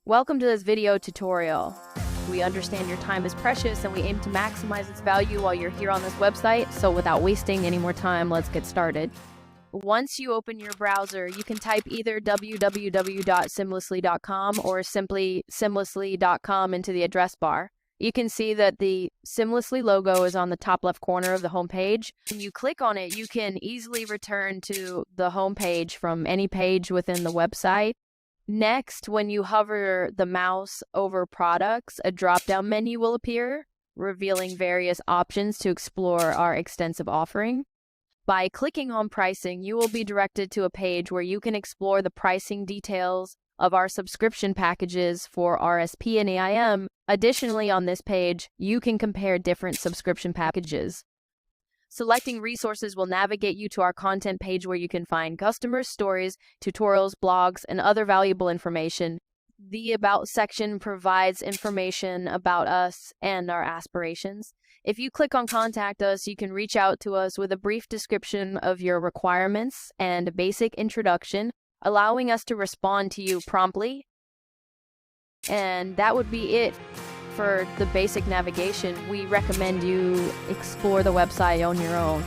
Welcome to this video tutorial. We understand your time is precious and we aim to maximize its value while you're here on this website, so without wasting any more time, let's get started. Once you open your browser, you can type either www.simlessly.com or simply simlessly.com into the address bar. You can see that the Simlessly logo is on the top left corner of the home page. When you click on it, you can easily return to the home page from any page within the website. Next, when you hover the mouse over products, a drop-down menu will appear, revealing various options to explore our extensive offering. By clicking on pricing, you will be directed to a page where you can explore the pricing details of our subscription packages for RSP and AIM. Additionally, on this page, you can compare different subscription packages. Selecting resources will navigate you to our content page where you can find customer stories, tutorials, blogs, and other valuable information. The About section provides information about us and our aspirations. If you click on Contact Us, you can reach out to us with a brief description of your requirements and a basic introduction, allowing us to respond to you promptly. And that would be it for the basic navigation. We recommend you explore the website on your own.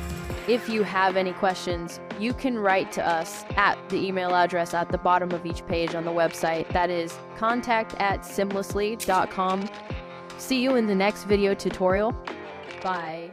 If you have any questions, you can write to us at the email address at the bottom of each page on the website. That is contact@simlessly.com. See you in the next video tutorial. Bye.